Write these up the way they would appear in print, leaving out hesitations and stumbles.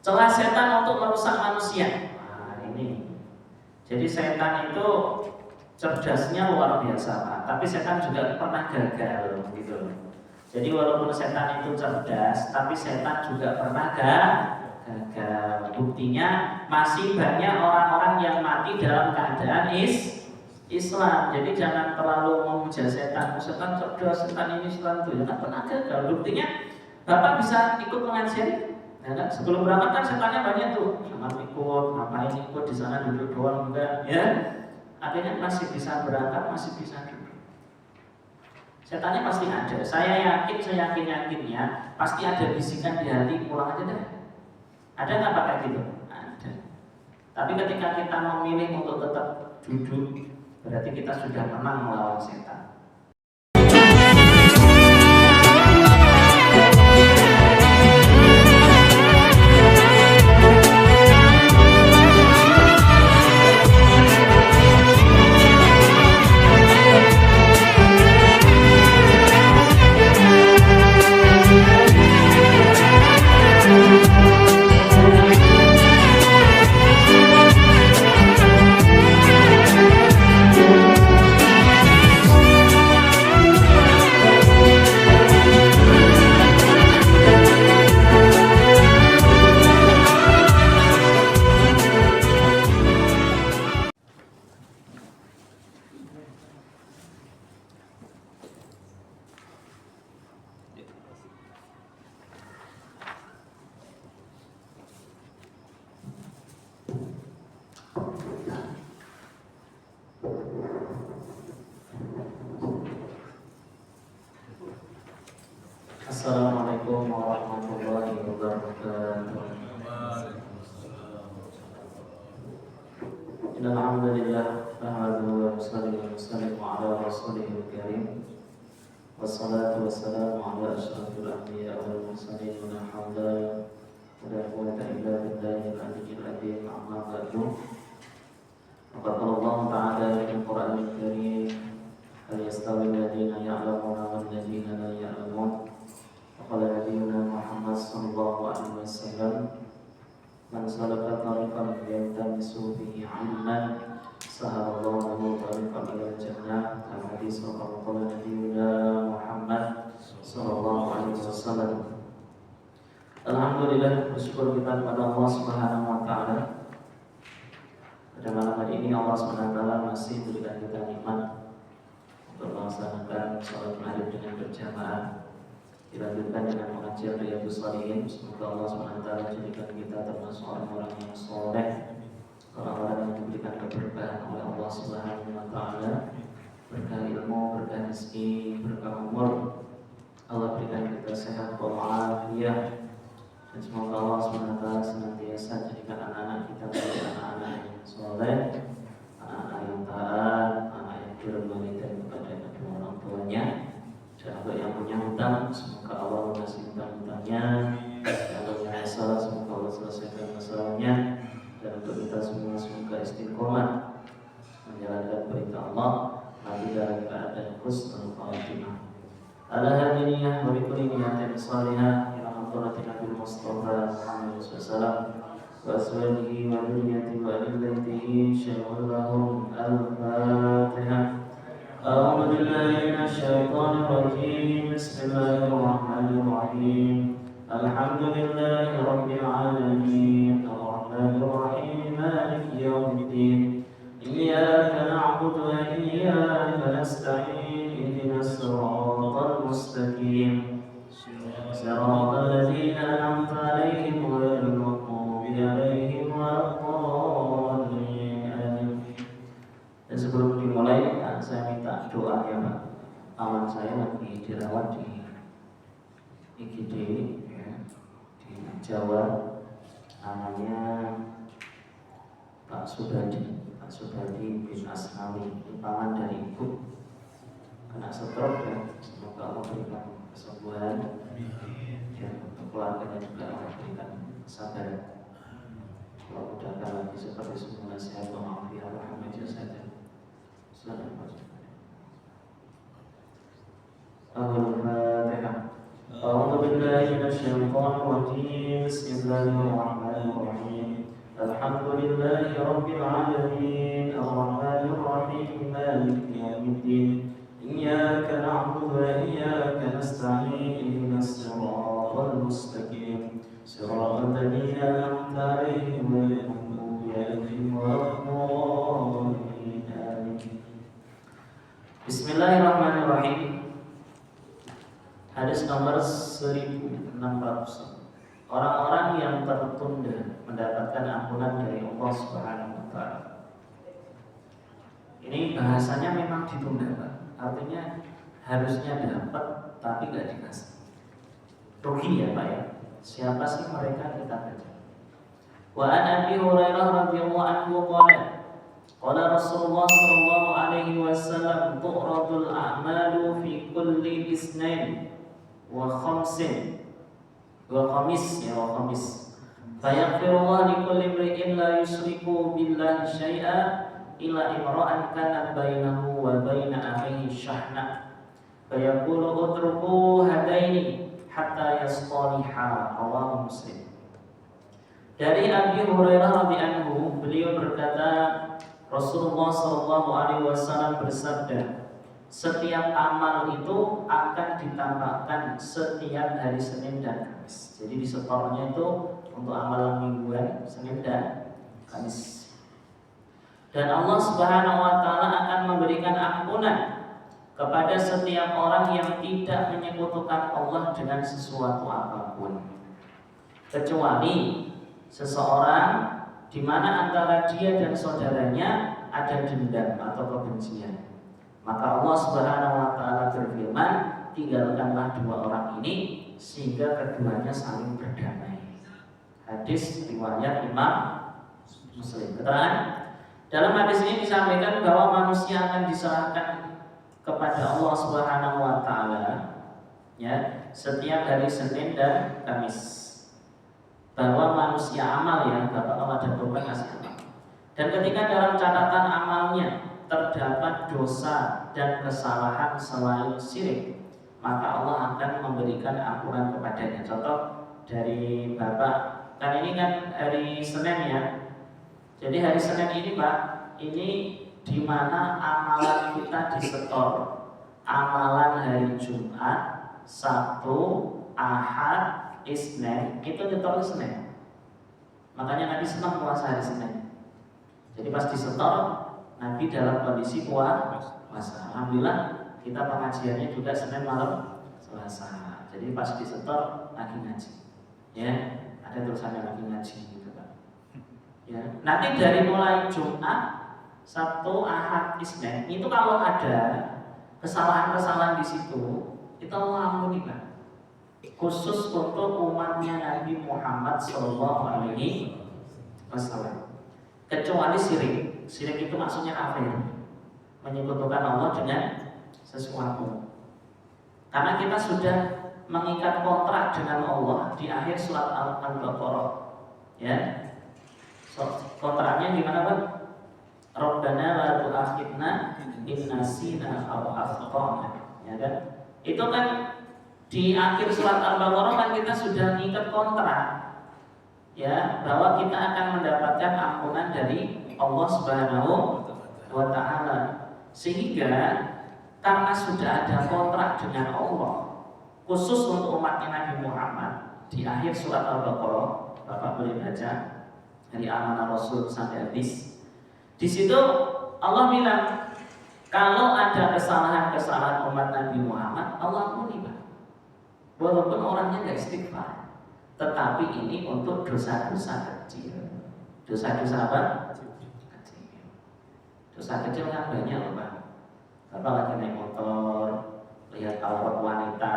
Celah setan untuk merusak manusia. Nah, ini. Jadi setan itu cerdasnya luar biasa, Pak. Tapi setan juga pernah gagal gitu. Jadi walaupun setan itu cerdas, tapi setan juga pernah gagal. Buktinya masih banyak orang-orang yang mati dalam keadaan Islam. Jadi jangan terlalu memuja setan. Setan cerdas, setan ini, setan itu. Jangan pernah gagal. Buktinya Bapak bisa ikut pengajian. Ya kan? Sebelum berangkat kan setannya banyak tuh. Jangan ikut, ngapain ikut di sana duduk doang enggak, ya. Akhirnya masih bisa berangkat, masih bisa duduk. Setannya pasti ada. Saya yakin pasti ada bisikan di hati, pulang aja deh. Ada nggak pakai gitu? Ada. Tapi ketika kita memilih untuk tetap duduk, berarti kita sudah menang melawan setan. Assalamualaikum warahmatullahi wabarakatuh. Alhamdulillah, nahmaduhu wa nusalli ala rasulihil karim. Wassalatu wassalamu ala asyrafil anbiya wal mursalin. La haula wa la quwwata illa billahil aliyyil azim. Amma ba'du. Qala Allah ta'ala fil Qur'anil karim, hal yastawi alladziina ya'lamuuna wal ladziina la ya'lamuun. Qala nabiyuna Muhammad sallallahu alaihi wasallam, man salaka tariqan yaltamisu fihi 'ilman sahalallahu lahu tariqan ilal jannah. Al-hadis wa qala nabiyuna Muhammad sallallahu alaihi wasallam. Alhamdulillah, bersyukur kita kepada Allah Subhanahu wa taala. Pada malam hari ini Allah Subhanahu wa taala masih berikan kita nikmat untuk melaksanakan salat maghrib dengan berjamaah. Dilanjutkan dengan pengajian Riyadhus Shalihin. Semoga Allah SWT jadikan kita termasuk orang-orang yang soleh, orang-orang yang diberikan keberkahan oleh Allah SWT, berkah ilmu, berkah rezeki, berkah umur. Allah berikan kita sehat walafiat, dan semoga Allah SWT senantiasa jadikan anak-anak kita menjadi anak-anak yang soleh, anak-anak yang taat, anak yang berwalidain kepada kedua orang tuanya. Dan untuk yang punya hutang, semoga Allah mengasih hutang-hutangnya. Yang punya masalah, semoga Allah selesaikan masalahnya. Dan untuk kita semua, semoga istiqomah menjalankan perintah Allah, mati dalam keadaan husnul khatimah. Ala hadiniyah wa bikulli niyatin salihah ila hadratin Nabi Mustafa Muhammad sallallahu wa ashabihi wa dhurriyyatihi wa ahli baitihi syai'un lahum. Al-Fatihah. أعوذ بالله من الشيطان الرجيم. بسم الله الرحمن الرحيم. الحمد لله رب العالمين الرحمن الرحيم مالك يوم الدين. إياك نعبد وإياك نستعين. اهدنا الصراط المستقيم صراط الذين أنعمت عليهم غير المغضوب عليهم ولا الضالين. Dan sebelum dimulai, saya minta doa ya Pak. Awan saya lagi dirawat di IGD ya, di Jawa. Namanya Pak Subadi bin Asnawi, paman dari ibu, kena stroke ya. Semoga Allah berikan kesembuhan. Dan untuk keluarganya juga Allah berikan sabar. Kalau mudahkan lagi seperti semula, sehat walafiat, rahmatnya saja. Al-Fatihah. A'udzu billahi الشيطان الرجيم بسم الله الرحمن الرحيم الحمد لله رب العالمين الرحمن الرحيم مالك يوم الدين إياك نعبد وإياك نستعين اهدنا الصراط المستقيم صراط الذين أنعمت عليهم غير المغضوب عليهم ولا الضالين آمين. Bismillahirrahmanirrahim. Hadis nomor 1600. Orang-orang yang tertunda mendapatkan ampunan dari Allah Subhanahu wa taala. Ini bahasanya memang ditunda, Pak. Artinya harusnya dapat tapi enggak dikasih. Rugi ya, Pak ya. Siapa sih mereka, kita baca. Wa an Abi Hurairah radhiyallahu anhu qala Rasulullah sallallahu alaihi wasallam tu'radul a'malu fi kulli isnain wa khamis fayaghfirullah li kulli imri'in la yusyriku billahi syai'a illa imra'an kana bainahu wa baina akhihi syahna fayaqulu utruku hadaini hatta yastaliha. Rawahu Muslim. Dari Abi Hurairah radhiyallahu anhu, beliau berkata, Rasulullah sallallahu alaihi wasallam bersabda, setiap amal itu akan ditambahkan setiap hari Senin dan Kamis. Jadi di setornya itu untuk amalan mingguan Senin dan Kamis. Dan Allah Subhanahu wa taala akan memberikan ampunan kepada setiap orang yang tidak menyekutukan Allah dengan sesuatu apapun, kecuali seseorang di mana antara dia dan saudaranya ada dendam atau kebencian. Maka Allah Subhanahu wa taala berfirman, tinggalkanlah dua orang ini sehingga keduanya saling berdamai. Hadis riwayat Imam Muslim. Keterangan dalam hadis ini disampaikan bahwa manusia akan diserahkan kepada Allah Subhanahu wa taala ya, setiap hari Senin dan Kamis. Bahwa manusia amal ya, Bapak kalau ada program kasih amal. Dan ketika dalam catatan amalnya terdapat dosa dan kesalahan selain syirik, maka Allah akan memberikan ampunan kepadanya. Contoh dari Bapak, kan ini kan hari Senin ya. Jadi hari Senin ini Pak, ini di mana amalan kita disetor. Amalan hari Jumat, Sabtu, Ahad, Isnin itu nyetor Senin. Makanya Nabi senang puasa hari Senin. Jadi pas disetor, Nabi dalam kondisi puasa. Alhamdulillah kita pengajiannya juga Senin malam Selasa. Jadi pas disetor lagi ngaji. Ya, ada tulisannya lagi ngaji gitu kan. Ya, nanti dari mulai Jumat, Sabtu, Ahad, Isnin itu kalau ada kesalahan-kesalahan di situ, itu Allah ampuni Pak. Khusus untuk umatnya Nabi Muhammad Sallallahu Alaihi Wasallam. Kecuali syirik. Syirik itu maksudnya kafir, menyekutukan Allah dengan sesuatu. Karena kita sudah mengikat kontrak dengan Allah di akhir surat Al-Baqarah. Ya, kontraknya gimana Pak? Rabbana la tu'akhidna in nasina aw akhtana. Ya kan? Itu kan di akhir surat Al-Baqarah kan kita sudah mengikat kontrak ya, bahwa kita akan mendapatkan ampunan dari Allah Subhanahu wa taala. Sehingga karena sudah ada kontrak dengan Allah khusus untuk umatnya Nabi Muhammad di akhir surat Al-Baqarah, Bapak boleh baca dari amanah Rasul sampai habis. Di situ Allah bilang kalau ada kesalahan-kesalahan umat Nabi Muhammad, Allah ampuni Pak. Walaupun orangnya nggak istighfar, tetapi ini untuk dosa-dosa kecil. Dosa-dosa apa? Kecil. Dosa kecil kan banyak loh Pak. Bapak lagi naik motor, lihat aurat wanita,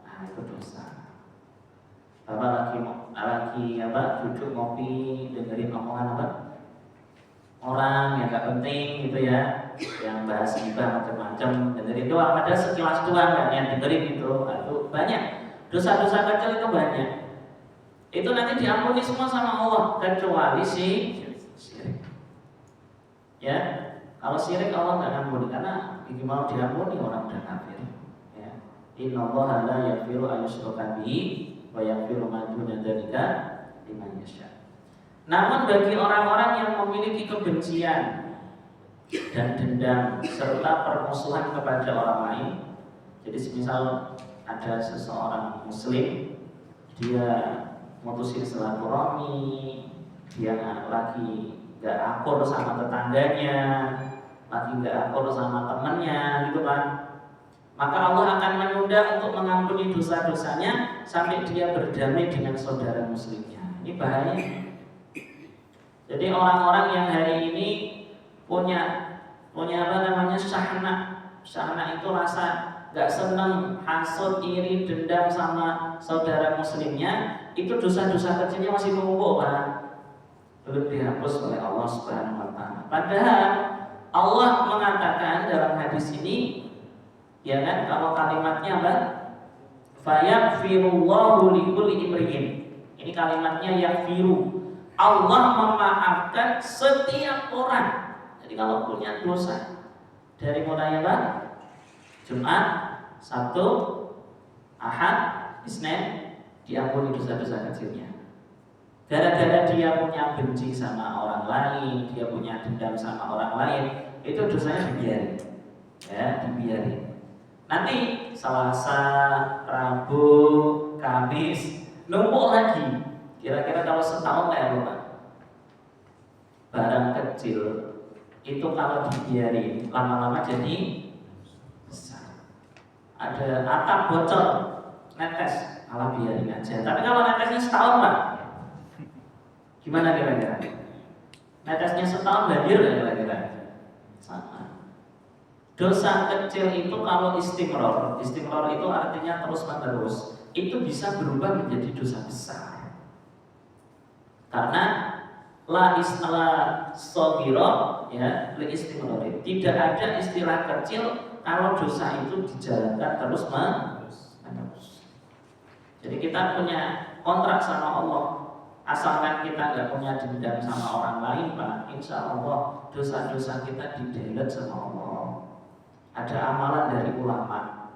nah itu dosa. Bapak lagi duduk ngopi, dengerin omongan apa? Orang yang gak penting gitu ya, yang bahas gibah macam-macam, dengerin doang, ada sekilas doang kan yang dengerin itu, itu banyak. Dosa-dosa kecil itu banyak. Itu nanti diampuni semua sama Allah kecuali syirik. Ya, kalau syirik Allah nggak ampuni karena mau diampuni orang udah kafir. Ya, innallaha la yaghfiru an yushraka bihi wa yaghfiru ma duna dzalika liman yasha. Namun bagi orang-orang yang memiliki kebencian dan dendam serta permusuhan kepada orang lain, jadi semisal ada seseorang muslim, dia mutusin silaturahmi, dia lagi gak akur sama tetangganya, lagi gak akur sama temannya, gitu kan, maka Allah akan menunda untuk mengampuni dosa-dosanya sampai dia berdamai dengan saudara muslimnya. Ini bahaya. Jadi orang-orang yang hari ini punya apa namanya syahna itu rasa gak senang, hasut, iri, dendam sama saudara muslimnya, itu dosa-dosa kecilnya masih menumpuk, Pak. Belum dihapus oleh Allah Subhanahu wa taala. Padahal Allah mengatakan dalam hadis ini, ya kan, kalau kalimatnya apa? Fayaghfirullahu likulli imri'in. Ini kalimatnya yaghfiru. Allah memaafkan setiap orang. Jadi kalau punya dosa dari mulai apa? Jumat, Sabtu, Ahad, Isnin, diampuni dosa-dosa kecilnya. Gara-gara dia punya benci sama orang lain, dia punya dendam sama orang lain, itu dosanya dibiarin. Ya, dibiarin. Nanti Selasa, Rabu, Kamis numpuk lagi. Kira-kira kalau setahun kayak apa? Barang kecil itu kalau dibiarin lama-lama jadi besar. Ada atap bocor, netes, malah biarin aja. Tapi kalau netesnya setahun, Pak, gimana kira-kira? Netesnya setahun banjir ya kira-kira? Sama. Dosa kecil itu kalau istimror itu artinya terus-menerus, itu bisa berubah menjadi dosa besar. Karena la istilah sogiro, ya, li istimror. Tidak ada istilah kecil kalau dosa itu dijalankan terus-menerus. Jadi kita punya kontrak sama Allah. Asalkan kita nggak punya dendam sama orang lain, Pak, insya Allah dosa-dosa kita di-delete sama Allah. Ada amalan dari ulama.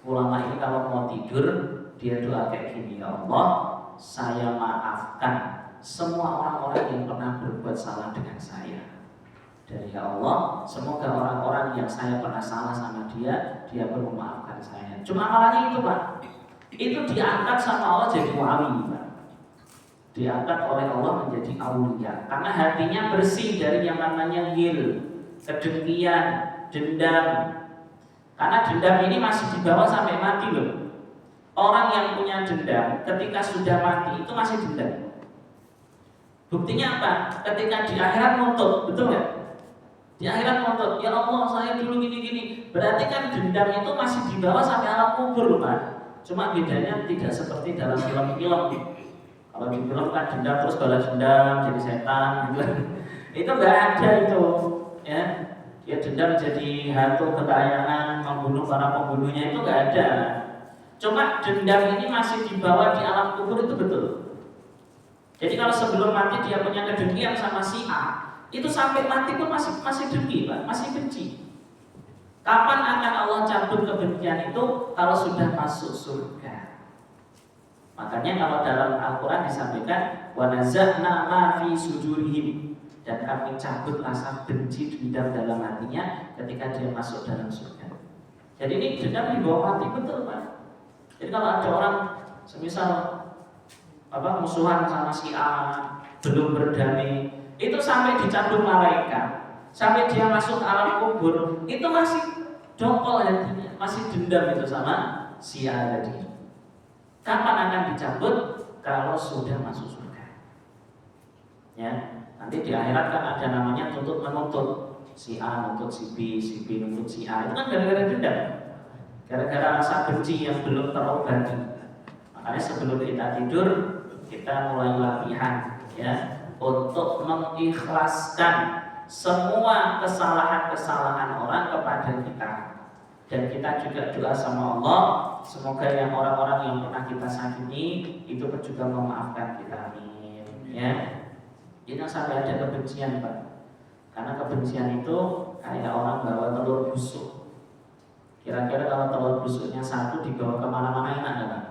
Ulama ini kalau mau tidur, dia doa kayak gini, ya Allah, saya maafkan semua orang-orang yang pernah berbuat salah dengan saya. Dan ya Allah, semoga orang-orang yang saya pernah salah sama dia pun memaafkan saya. Cuma amalannya itu, Pak, itu diangkat sama Allah jadi wali, Pak. Diangkat oleh Allah menjadi aulia. Karena hatinya bersih dari yang namanya ghil, kedengkian, dendam. Karena dendam ini masih dibawa sampai mati loh. Orang yang punya dendam ketika sudah mati itu masih dendam. Buktinya apa? Ketika di akhirat nuntut, betul nggak? Di akhirat nuntut, ya Allah saya dulu gini-gini. Berarti kan dendam itu masih dibawa sampai alam kubur, Pak. Cuma bedanya tidak seperti dalam film-film. Kalau di film kan dendam terus balas dendam jadi setan, gitu. Itu nggak ada itu, ya. Ya dendam jadi hantu kekayaan, membunuh para pembunuhnya, itu nggak ada. Cuma dendam ini masih dibawa di alam kubur, itu betul. Jadi kalau sebelum mati dia punya kedengkian sama si A, itu sampai mati pun masih dengki, Pak, masih benci. Kapan akan Allah cabut kebencian itu? Kalau sudah masuk surga. Makanya kalau dalam Al-Quran disampaikan wa naza'na ma fi sudurihim, dan kami cabut rasa benci dendam dalam hatinya ketika dia masuk dalam surga. Jadi ini dendam di bawah mati, betul, Pak. Jadi kalau ada orang semisal musuhan sama si A, belum berdamai, itu sampai dicabut malaikat, sampai dia masuk alam kubur, itu masih dongkol hatinya, masih dendam itu sama si A tadi. Kapan akan dicabut? Kalau sudah masuk surga. Ya, nanti di akhirat kan ada namanya tuntut menuntut. Si A nuntut si B nuntut si A. Itu kan gara-gara dendam, gara-gara rasa benci yang belum terobati. Makanya sebelum kita tidur, kita mulai latihan, ya, untuk mengikhlaskan semua kesalahan-kesalahan orang kepada kita. Dan kita juga doa sama Allah, semoga yang orang-orang yang pernah kita sakiti itu juga memaafkan kita, amin. Ya, jangan sampai ada kebencian, Pak. Karena kebencian itu kayak orang bawa telur busuk. Kira-kira kalau telur busuknya satu dibawa kemana-mana enak, Pak?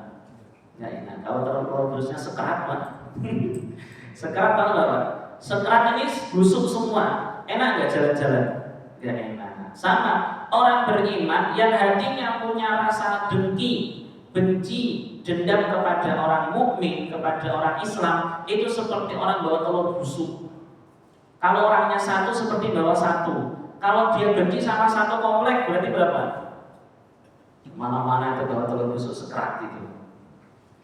nggak enak. Kalau terus-terusnya sekerat Pak. Sekerat tahu nggak Pak? Sekerat ini busuk semua. Enak nggak jalan-jalan? Nggak enak. Sama orang beriman yang hatinya punya rasa dengki, benci, dendam kepada orang mukmin, kepada orang Islam, itu seperti orang bawa telur busuk. Kalau orangnya satu seperti bawa satu. Kalau dia benci sama satu komplek berarti berapa? Mana-mana itu bawa telur busuk sekerat itu.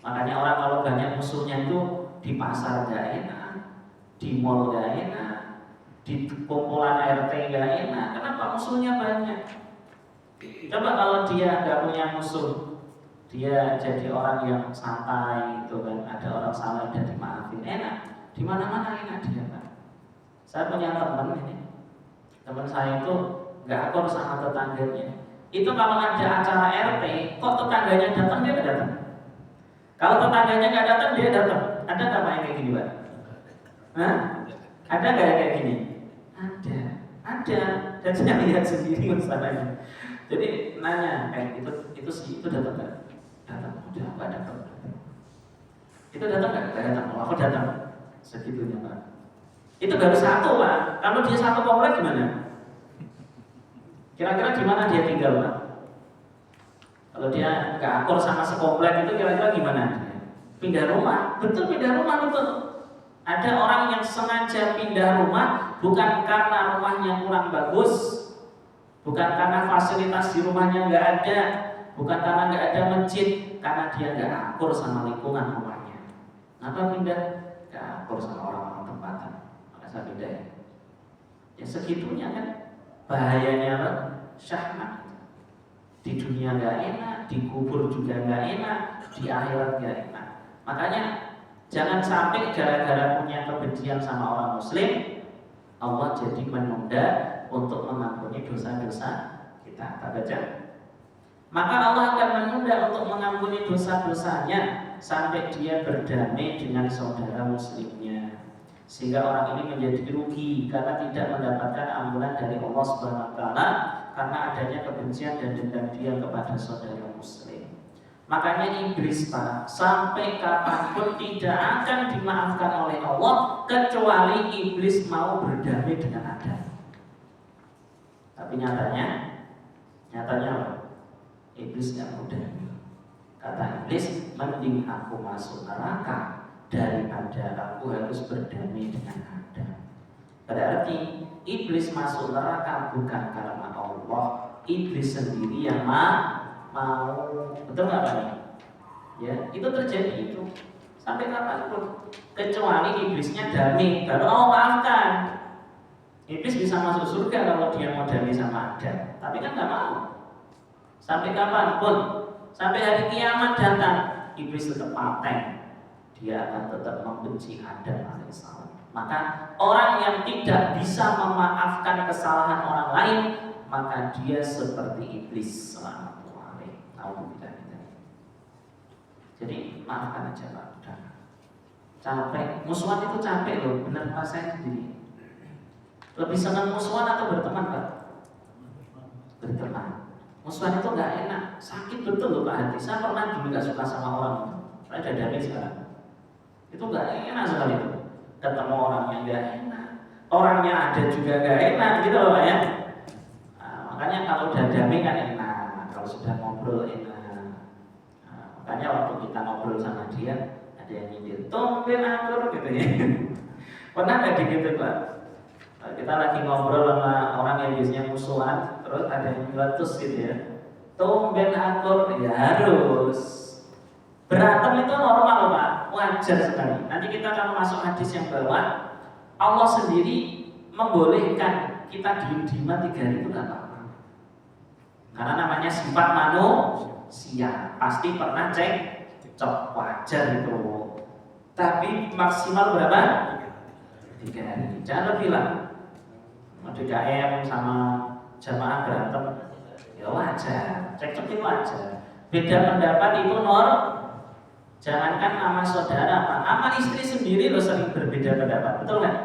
Makanya orang kalau banyak musuhnya itu di pasar gak enak, di mall gak enak, di kumpulan RT gak enak. Kenapa? Musuhnya banyak. Coba kalau dia gak punya musuh, dia jadi orang yang santai gitu kan, ada orang salah dan dimaafin, enak. Di mana-mana enak dia kan. Saya punya teman saya itu nggak akur sama tetangganya. Itu kalau ada acara RT, kok tetangganya datang dia nggak datang. Kalau tetangganya nggak datang dia datang. Ada nggak yang kayak gini Pak? Hah? Ada nggak yang kayak gini? Ada. Dan saya lihat sendiri masalahnya. Jadi nanya, itu datang nggak? Datang. Udah nggak datang. Itu datang nggak? Nggak datang. Aku datang. Segitunya Pak. Itu baru satu Pak. Kalau dia satu komplek gimana? Kira-kira gimana dia tinggal Pak? Kalau dia nggak akur sama sekomplek itu kira-kira gimana? Pindah rumah. Betul pindah rumah betul. Ada orang yang sengaja pindah rumah bukan karena rumahnya kurang bagus, bukan karena fasilitas di rumahnya nggak ada, bukan karena nggak ada masjid, karena dia nggak akur sama lingkungan rumahnya. Kenapa pindah? Nggak akur sama orang-orang tempatan. Masa pindah ya? Ya segitunya kan bahayanya Pak. Syahmat. Di dunia nggak enak, di kubur juga nggak enak, di akhirat nggak enak. Makanya jangan sampai gara-gara punya kebencian sama orang Muslim, Allah jadi menunda untuk mengampuni dosa-dosa kita. Tak baca. Maka Allah akan menunda untuk mengampuni dosa-dosanya sampai dia berdamai dengan saudara Muslimnya. Sehingga orang ini menjadi rugi karena tidak mendapatkan ampunan dari Allah Subhanahu wa taala karena adanya kebencian dan dendam dia kepada saudara Muslim. Makanya iblis Pak, sampai kapanpun tidak akan dimaafkan oleh Allah kecuali iblis mau berdamai dengan Adam. Tapi nyatanya apa? Iblis nggak mau damai. Kata iblis, mending aku masuk neraka daripada aku harus berdamai dengan Adam. Berarti iblis masuk neraka bukan karena Allah, iblis sendiri yang mau. Betul nggak Pak? Ya, itu terjadi itu sampai kapanpun. Kecuali iblisnya damai, baru Allah maafkan. Iblis bisa masuk surga kalau dia mau damai sama Adam, tapi kan nggak mau. Sampai kapanpun, sampai hari kiamat datang, iblis tetap paten. Dia akan tetap membenci Adam alaihissalam. Maka orang yang tidak bisa memaafkan kesalahan orang lain, maka dia seperti iblis selama Jadi maafkan aja Pak. Udah. Capek. Musuhan itu capek loh. Benar Pak saya sendiri. Lebih senang musuhan atau berteman Pak? Berteman. Musuhan itu nggak enak. Sakit betul loh Pak hati. Saya pernah dulu nggak suka sama orang. Saya udah damai sekarang. Itu nggak enak sekali itu. Ketemu orang yang nggak enak. Orangnya ada juga nggak enak gitu loh Pak ya. Nah, makanya kalau udah damai kan enak. Kalau sudah ngobrol enak. Makanya waktu kita ngobrol sama dia, ada yang nyindir, tumben akur gitu ya. Pernah nggak gitu Pak? Kita lagi ngobrol sama orang yang biasanya musuhan, terus ada yang meletus gitu ya. Tumben akur, ya harus. Berantem itu normal Pak, wajar sekali. Nanti kita akan masuk hadis yang bawah. Allah sendiri membolehkan kita diem-dieman 3 hari itu nggak apa-apa. Karena namanya sifat manusia, pasti pernah cekcok, wajar itu. Tapi maksimal berapa? 3 hari. Jangan lebih lah. DKM sama jamaah berantem, ya wajar. Cekcok itu wajar. Beda pendapat itu jangankan sama saudara, Pak, sama istri sendiri lo sering berbeda pendapat, betul nggak?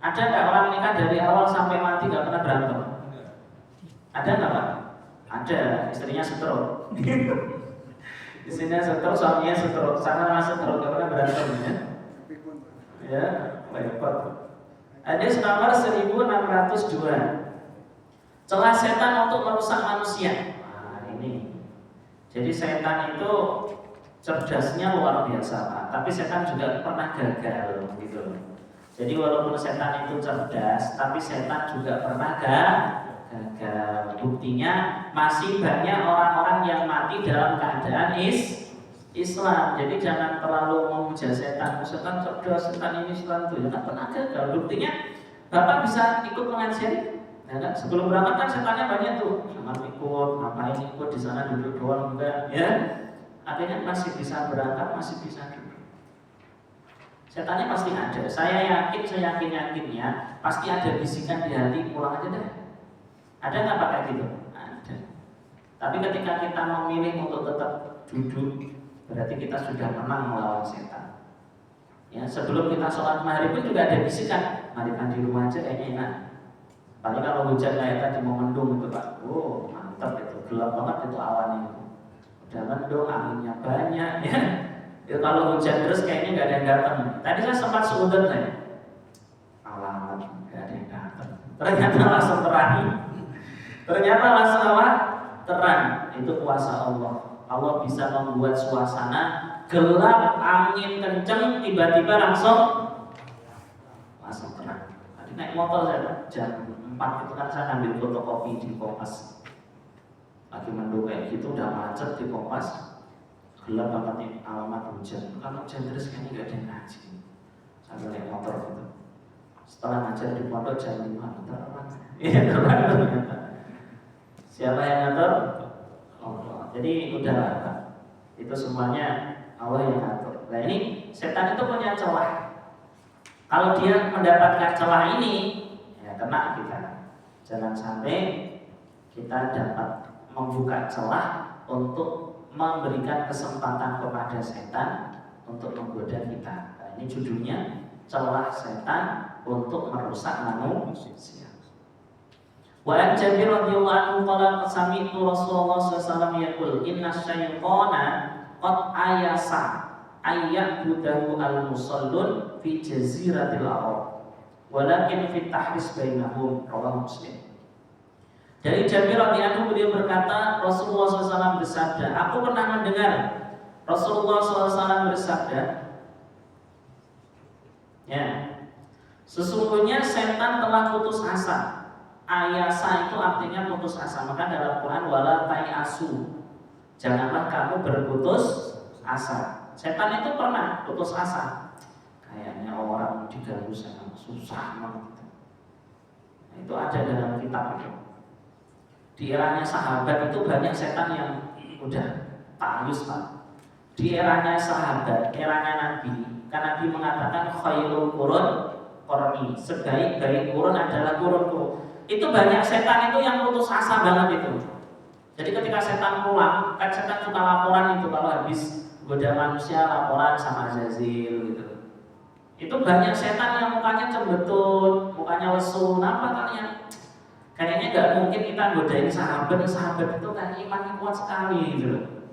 Ada nggak orang nikah dari awal sampai mati nggak pernah berantem? Ada nggak Pak? Ada, istrinya stroke. Istrinya setruk, suaminya setruk, sama setruk, karena berantem ya. Ya, repot. Hadis nomor 1602. Celah setan untuk merusak manusia. Nah, ini. Jadi setan itu cerdasnya luar biasa, Pak. Tapi setan juga pernah gagal gitu loh. Jadi walaupun setan itu cerdas, tapi setan juga pernah gagal. Buktinya masih banyak orang-orang yang mati dalam keadaan Islam. Jadi jangan terlalu memuja setan. Setan cerdas, setan ini, setan itu. Jangan pernah gagal. Buktinya Bapak bisa ikut pengajian. Ya kan? Sebelum berangkat kan setannya banyak tuh. Jangan ikut, ngapain ikut di sana duduk doang enggak, ya. Akhirnya masih bisa berangkat, masih bisa duduk. Setannya pasti ada. Saya yakinnya pasti ada bisikan di hati, pulang aja deh. Ada nggak pakai gitu? Ada. Tapi ketika kita memilih untuk tetap duduk, berarti kita sudah menang melawan setan. Ya, sebelum kita sholat maghrib pun juga ada bisikan, mari di rumah aja kayaknya enak. Paling kalau hujan kayak tadi mau mendung itu Pak, oh mantap itu, gelap banget itu awannya itu. Udah mendung, anginnya banyak ya. Itu kalau hujan terus kayaknya nggak ada yang datang. Tadi saya sempat seudon saya, alamat nggak ada yang datang. Ternyata langsung terang. Ternyata langsung apa? Terang. Itu kuasa Allah. Allah bisa membuat suasana gelap, angin kenceng, tiba-tiba langsung terang. Tadi naik motor saya jam 4 itu kan saya ambil fotokopi di Kompas. Lagi mendung kayak gitu, udah macet di Kompas, gelap banget nih, alamat hujan. Kalau hujan terus kayaknya nggak ada yang ngaji. Sambil naik motor gitu. Setelah ngajar di pondok jam 5 terang. Iya terang ternyata. Siapa yang ngatur? Allah. Jadi udah lah, itu semuanya Allah yang ngatur. Nah ini setan itu punya celah. Kalau dia mendapatkan celah ini, ya kena kita. Jangan sampai kita dapat membuka celah untuk memberikan kesempatan kepada setan untuk menggoda kita. Nah, ini judulnya celah setan untuk merusak manusia. Wa an Jabir radhiyallahu anhu qala sami'tu Rasulullah sallallahu alaihi wasallam yaqul inna syaitana qad ayasa ayyabudahu al-musallun fi jaziratil Arab walakin fi tahris bainahum, rawahu Muslim. Dari Jabir radhiyallahu anhu beliau berkata, Rasulullah SAW bersabda, aku pernah mendengar Rasulullah SAW bersabda, ya, sesungguhnya setan telah putus asa. Ayasa itu artinya putus asa. Maka dalam Quran wala tayasu, janganlah kamu berputus asa. Setan itu pernah putus asa. Kayaknya orang diganggu sangat susah banget. Nah, itu ada dalam kitab itu. Di eranya sahabat itu banyak setan yang udah tayus Pak. Di eranya sahabat, eranya Nabi, kan Nabi mengatakan khairul qurun qarni, sebaik-baik qurun adalah qurunku. Itu banyak setan itu yang putus asa banget itu. Jadi ketika setan pulang, kan setan suka laporan itu kalau habis goda manusia, laporan sama Azazil gitu. Itu banyak setan yang mukanya cembetut, mukanya lesu. Kenapa kalian? Kayaknya nggak mungkin kita godain sahabat itu kan imannya kuat sekali gitu.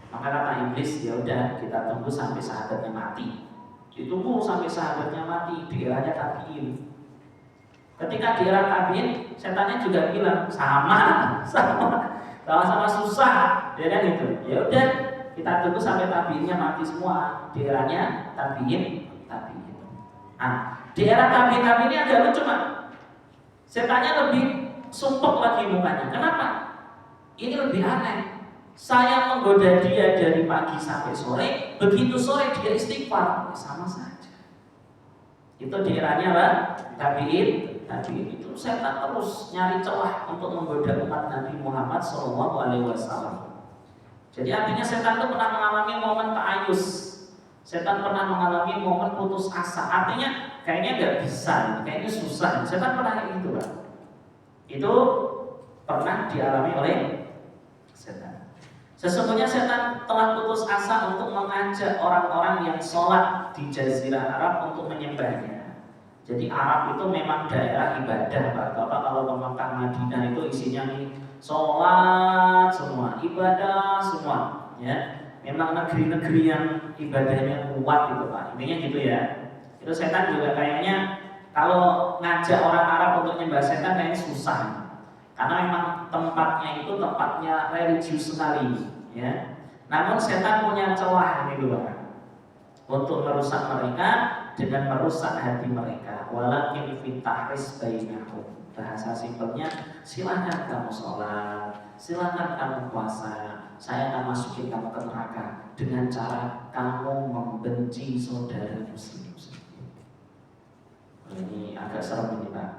Maka kata iblis, ya udah kita tunggu sampai sahabatnya mati. Ditunggu sampai sahabatnya mati, di eranya tabiin. Ketika di era tabiin, setannya juga bilang sama susah, ya kan gitu. Ya udah kita tunggu sampai tabiinnya mati semua, di eranya tabiin. Nah, di era tabiin ini agak lucu Pak. Setannya lebih sumpek lagi mukanya. Kenapa? Ini lebih aneh. Saya menggoda dia dari pagi sampai sore, begitu sore dia istighfar, sama saja. Itu di eranya Pak, tabiin itu setan terus nyari celah untuk menggoda umat Nabi Muhammad SAW. Jadi artinya setan itu pernah mengalami momen ta'ayus. Setan pernah mengalami momen putus asa. Artinya kayaknya nggak bisa, kayaknya susah. Setan pernah kayak gitu Pak. Itu pernah dialami oleh setan. Sesungguhnya setan telah putus asa untuk mengajak orang-orang yang sholat di Jazirah Arab untuk menyembahnya. Jadi Arab itu memang daerah ibadah Pak. Bapak kalau ke Makkah Madinah itu isinya nih sholat semua, ibadah semua. ya. Memang negeri-negeri yang ibadahnya kuat gitu Pak. Intinya gitu ya. Itu setan juga kayaknya kalau ngajak orang Arab untuk nyembah setan kayaknya susah. Karena memang tempatnya itu tempatnya religius sekali, ya. Namun setan punya celah ini Pak, untuk merusak mereka dengan merusak hati mereka. Walakin fitahris bainahum. Bahasa simpelnya, silakan kamu sholat, silakan kamu puasa, saya akan masukin kamu ke neraka dengan cara kamu membenci saudara muslim. Ini agak serem ini Pak.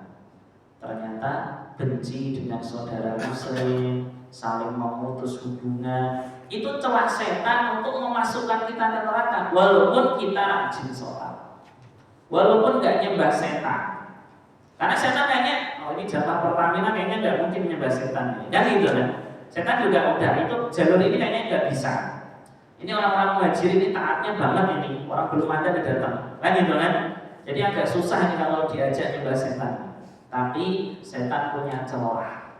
Ternyata benci dengan saudara muslim, saling memutus hubungan, itu celah setan untuk memasukkan kita ke neraka. Walaupun kita rajin sholat, walaupun gak nyembah setan. Karena setan kayaknya, oh ini jatah Pertamina kayaknya gak mungkin nyembah setan. Dan gitu kan. Setan juga udah, itu jalur ini kayaknya gak bisa. Ini orang-orang muhajir ini taatnya banget ini. Orang belum ada udah datang. Kan gitu kan. Jadi agak susah nih kalau diajak nyembah setan. Tapi setan punya celah.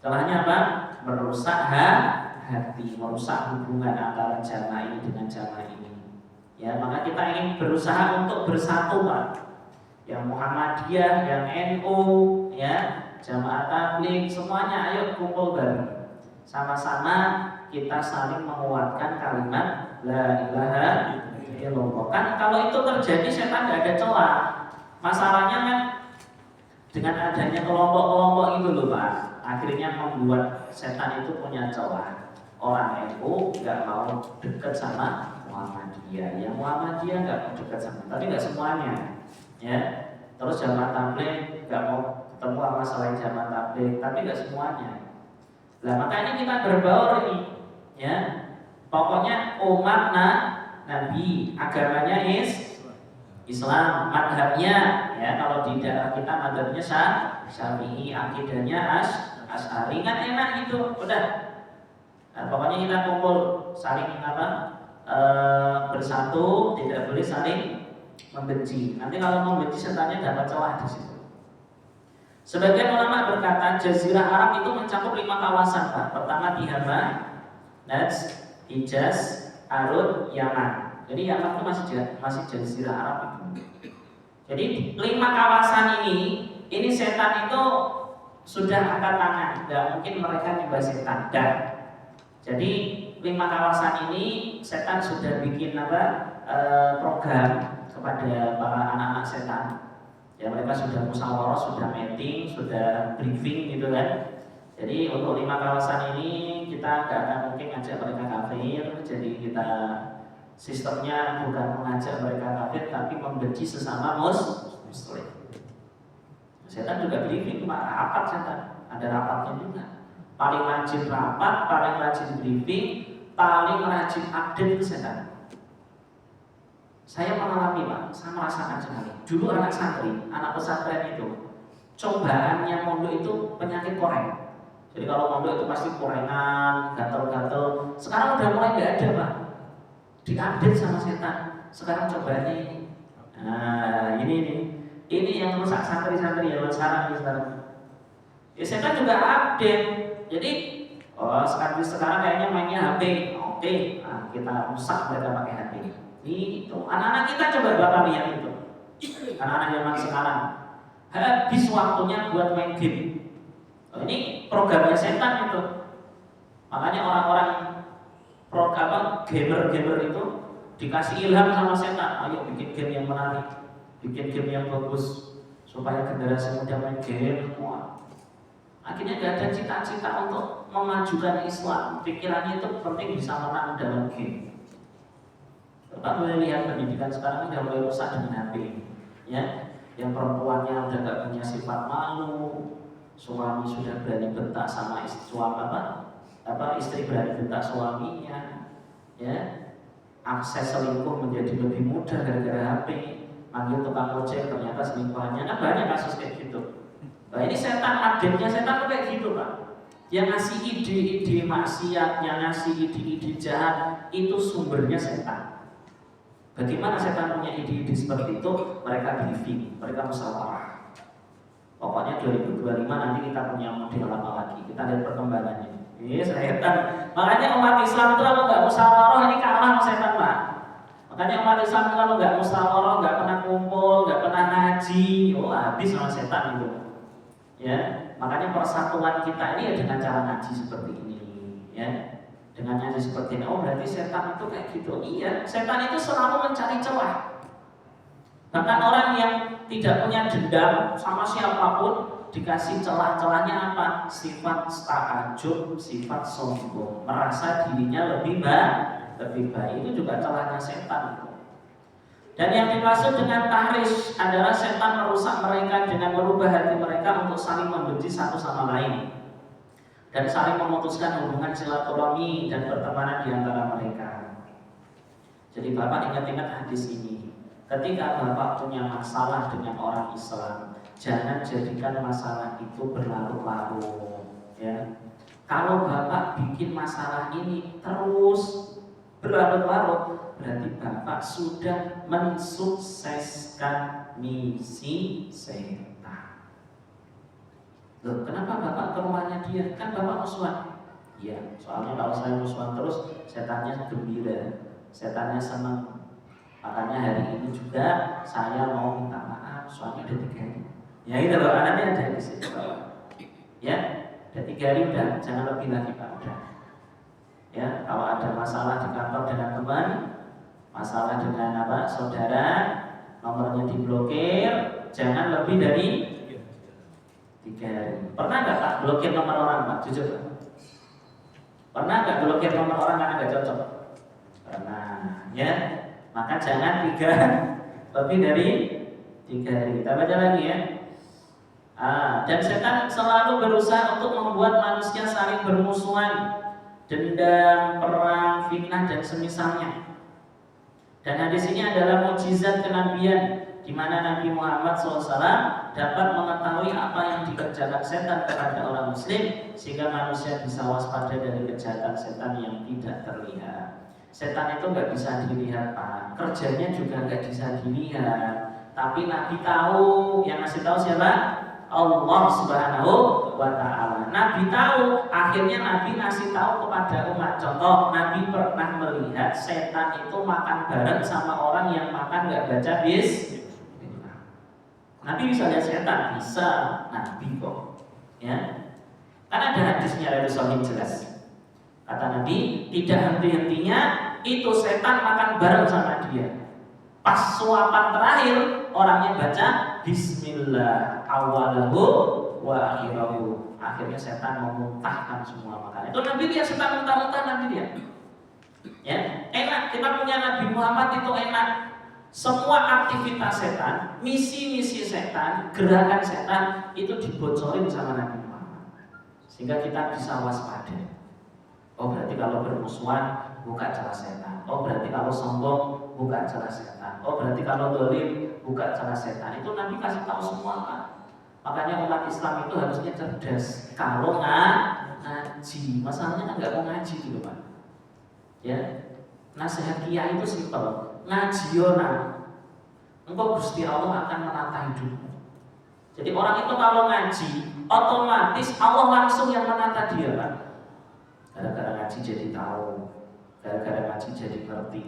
Celahnya apa? Merusak hati, merusak hubungan antara jamaah ini dengan jamaah ini. Ya, maka kita ingin berusaha untuk bersatu Pak. Yang Muhammadiyah, yang NU, ya, jamaah tabligh, semuanya ayo kumpul bareng. Sama-sama kita saling menguatkan kalimat la ilaha illallah. Kan kalau itu terjadi setan tidak ada celah. Masalahnya kan dengan adanya kelompok-kelompok itu loh Pak, akhirnya membuat setan itu punya celah. Orang NU nggak mau dekat sama Muhammadiyah, yang Muhammadiyah nggak mau dekat sama, tapi nggak semuanya, ya. Terus jamaah tabligh nggak mau ketemu sama selain jamaah tabligh, tapi nggak semuanya. Nah makanya kita berbaur ini, ya. Pokoknya umat Nabi, agamanya Islam, madhabnya, ya kalau di daerah kita madhabnya Syafi'i, akidahnya Asy'ari, kan enak gitu, udah. Nah, pokoknya kita kumpul saling bersatu, tidak boleh saling membenci. Nanti kalau membenci setannya dapat celah di situ. Sebagian ulama berkata Jazirah Arab itu mencakup 5 kawasan Pak. Pertama Tihama, Najd, Hijaz, Arud, Yaman. Jadi Yaman itu masih Jazirah Arab itu. Jadi 5 kawasan ini setan itu sudah angkat tangan. Tidak mungkin mereka nyembah setan. Jadi 5 kawasan ini setan sudah bikin program kepada para anak-anak setan. Ya mereka sudah musyawarah, sudah meeting, sudah briefing gitu kan. Jadi untuk 5 kawasan ini kita gak akan mungkin ngajak mereka kafir. Jadi kita sistemnya bukan mengajak mereka kafir, tapi membenci sesama muslim. Setan juga briefing, Pak, rapat setan, ada rapatnya juga. Paling rajin rapat, paling rajin briefing, paling rajin update itu setan. Saya mengalami Pak, saya merasakan sekali. Dulu anak santri, anak pesantren itu, cobaannya mondok itu penyakit koreng. Jadi kalau mondok itu pasti korengan, gatel-gatel. Sekarang udah mulai nggak ada Pak. Diupdate sama setan. Sekarang cobaannya ini. Nah ini yang rusak santri-santri yang sekarang. Ya setan juga update. Jadi sekarang kayaknya mainnya HP. Oke, nah, kita rusak mereka pakai HP. Itu anak-anak kita coba Bapak lihat itu. Anak-anak zaman sekarang habis waktunya buat main game. Ini programnya setan itu. Makanya orang-orang gamer itu dikasih ilham sama setan. Ayo bikin game yang menarik, bikin game yang bagus supaya generasi muda main game. Akhirnya gak ada cita-cita untuk memajukan Islam. Pikirannya itu penting bisa menang dalam game. Bapak boleh lihat pendidikan sekarang sudah mulai rusak dengan HP, ya. Yang perempuannya udah gak punya sifat malu, suami sudah berani bentak sama istri berani bentak suaminya, ya. Akses selingkuh menjadi lebih mudah gara-gara HP. Manggil tukang ojek ternyata selingkuhannya, kan banyak kasus kayak gitu. Nah ini setan, update-nya setan kayak gitu Pak. Yang ngasih ide-ide maksiat, yang ngasih ide-ide jahat, itu sumbernya setan. Bagaimana setan punya ide-ide seperti itu? Mereka briefing, mereka musyawarah. Pokoknya 2025 nanti kita punya model apa lagi? Kita lihat perkembangannya. Iya setan. Makanya umat Islam itu kalau nggak musyawarah ini kalah sama setan Pak. Makanya umat Islam itu kalau nggak musyawarah, nggak pernah kumpul, nggak pernah ngaji, habis sama setan itu. Ya, makanya persatuan kita ini ya dengan cara ngaji seperti ini, ya. Dengan ngaji seperti ini, berarti setan itu kayak gitu. Iya, setan itu selalu mencari celah. Bahkan orang yang tidak punya dendam sama siapapun dikasih celah-celahnya apa? Sifat takajub, sifat sombong, merasa dirinya lebih baik. Itu juga celahnya setan. Dan yang dimaksud dengan tahrish adalah setan merusak mereka dengan merubah hati mereka untuk saling membenci satu sama lain dan saling memutuskan hubungan silaturahmi dan pertemanan di antara mereka. Jadi Bapak ingat-ingat hadis ini. Ketika Bapak punya masalah dengan orang Islam, jangan jadikan masalah itu berlarut-larut, ya. Kalau Bapak bikin masalah ini terus berlarut-larut, berarti Bapak sudah mensukseskan misi setan. Loh, kenapa Bapak ke rumahnya dia? Kan Bapak musuhan. Iya, soalnya kalau saya musuhan terus, setannya gembira, setannya senang. Makanya hari ini juga saya mau minta maaf, soalnya udah 3 hari. Ya itu loh, anaknya ada di situ. Ya, udah 3 hari udah, jangan lebih lagi Pak, udah. Ya, kalau ada masalah di kantor dengan teman, masalah dengan saudara, nomornya diblokir, jangan lebih dari 3 hari. Pernah nggak Pak blokir nomor orang Pak? Jujur Pak. Pernah nggak blokir nomor orang karena nggak cocok? Pernah, ya. Maka jangan lebih dari 3 hari. Kita baca lagi ya. Dan setan selalu berusaha untuk membuat manusia saling bermusuhan, dendam, perang, fitnah dan semisalnya. Dan hadis ini adalah mukjizat kenabian, di mana Nabi Muhammad SAW dapat mengetahui apa yang dikerjakan setan kepada orang Muslim, sehingga manusia bisa waspada dari kejahatan setan yang tidak terlihat. Setan itu nggak bisa dilihat Pak, kerjanya juga nggak bisa dilihat. Tapi Nabi tahu, yang ngasih tahu siapa? Allah Subhanahu wa Ta'ala. Nabi tahu, akhirnya Nabi ngasih tahu kepada umat. Contoh, Nabi pernah melihat setan itu makan bareng sama orang yang makan nggak baca bismillah. Nabi bisa lihat setan, bisa. Nabi kok, ya. Karena ada hadisnya dari Sahih jelas. Kata Nabi, tidak henti-hentinya itu setan makan bareng sama dia. Pas suapan terakhir, orangnya baca bismillah awalahu wa akhirahu. Akhirnya setan memuntahkan semua makanan. Itu Nabi lihat setan muntah-muntah, Nabi lihat. Ya, enak, kita punya Nabi Muhammad itu enak. Semua aktivitas setan, misi-misi setan, gerakan setan itu dibocorin sama Nabi Muhammad. Sehingga kita bisa waspada. Oh berarti kalau bermusuhan buka celah setan. Oh berarti kalau sombong buka celah setan. Oh berarti kalau dolim buka celah setan. Itu Nabi kasih tahu semua Pak. Makanya umat Islam itu harusnya cerdas. Kalau ngaji, masalahnya kan nggak mau ngaji gitu Pak. Ya, nasihat kiai itu simpel. Ngaji yona, engkau Gusti Allah akan menata hidupmu. Jadi orang itu kalau ngaji, otomatis Allah langsung yang menata dia Pak. Gara-gara ngaji jadi tahu, gara-gara ngaji jadi ngerti,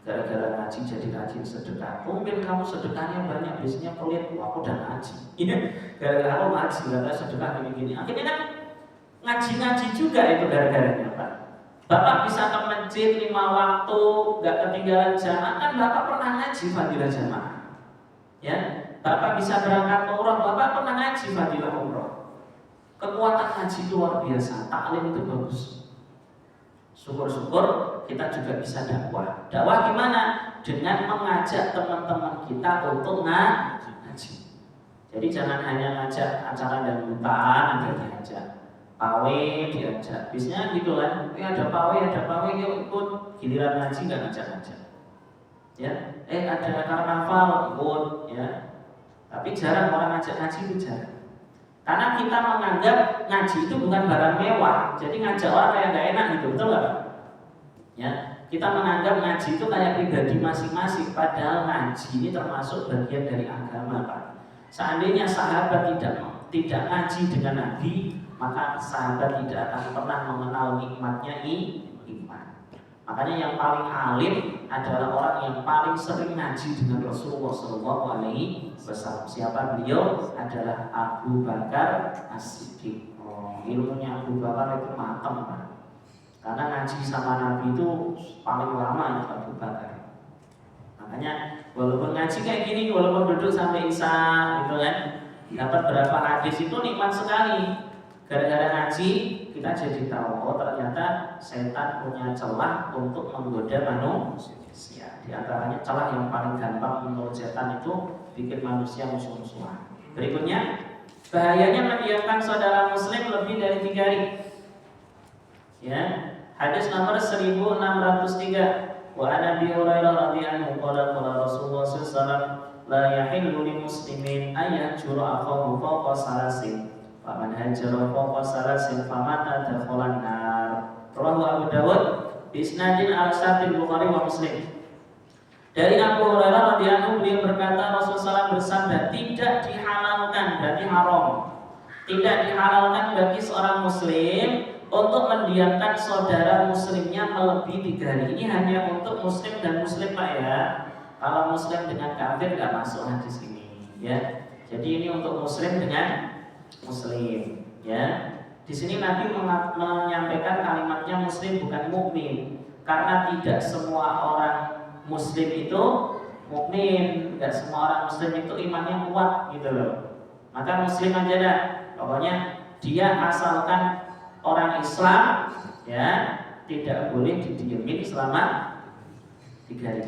gara-gara ngaji jadi rajin sedekah. Mungkin kamu sedekahnya banyak, biasanya pelit. Aku udah ngaji. Ini gara-gara aku ngaji, gara-gara sedekah gini-gini. Akhirnya kan ngaji-ngaji juga itu gara-garanya Pak. Bapak bisa ke masjid 5 waktu, gak ketinggalan jamaah. Kan Bapak pernah ngaji fadilah jamaah. Ya, Bapak bisa berangkat umroh, Bapak pernah ngaji fadilah umroh. Kekuatan ngaji itu luar biasa, taklim itu bagus. Syukur-syukur kita juga bisa dakwah. Dakwah gimana? Dengan mengajak teman-teman kita untuk ngaji. Jadi jangan hanya ngajak acara dan muntahan aja diajak. Pawe diajak. Biasanya gitu kan. Ada pawe, yuk ikut. Giliran ngaji nggak ngajak-ngajak. Ya, ada karnaval ikut. Ya. Tapi jarang orang ngajak ngaji itu jarang. Karena kita menganggap ngaji itu bukan barang mewah. Jadi ngajak orang yang nggak enak gitu, betul nggak? Ya, kita menganggap ngaji itu kayak pribadi masing-masing. Padahal ngaji ini termasuk bagian dari agama, Pak. Seandainya sahabat tidak ngaji dengan Nabi, maka sahabat tidak akan pernah mengenal nikmatnya iman. Makanya yang paling alim adalah orang yang paling sering ngaji dengan Rasulullah SAW. Siapa beliau? Adalah Abu Bakar As-Siddiq. Ilmunya Abu Bakar itu matang, Pak. Karena ngaji sama Nabi itu paling lama ya Abu Bakar. Makanya walaupun ngaji kayak gini, walaupun duduk sampai Isya gitu kan, dapat berapa hadis itu nikmat sekali. Gara-gara ngaji kita jadi tahu, oh ternyata setan punya celah untuk menggoda manusia. Di antaranya celah yang paling gampang menurut setan itu bikin manusia musuh-musuhan. Berikutnya, bahayanya mendiamkan saudara muslim lebih dari 3 hari. Ya, hadis nomor 1603. Wa an Abi Hurairah radhiyallahu anhu qala Rasulullah sallallahu alaihi wasallam la yahillu lil muslimin ay yahjura akhahu fawqa salasin. Faman hajara fawqa salasin famata dakhalan nar. Rawahu Abu Dawud bi isnadin ala syartil Bukhari wa Muslim. Dari Abu Hurairah radhiyallahu anhu beliau berkata Rasulullah SAW bersabda, tidak dihalalkan, berarti haram. Tidak dihalalkan bagi seorang muslim untuk mendiamkan saudara muslimnya melebihi 3 hari. Ini hanya untuk muslim dan muslim, Pak, ya. Kalau muslim dengan kafir nggak masuk hadis ini, ya. Jadi ini untuk muslim dengan muslim, ya. Di sini Nabi menyampaikan kalimatnya muslim bukan mukmin, karena tidak semua orang muslim itu mukmin, tidak semua orang muslim itu imannya kuat gitu loh. Maka muslim aja dah, pokoknya dia asalkan orang Islam, ya, tidak boleh didiemin selama 3 hari,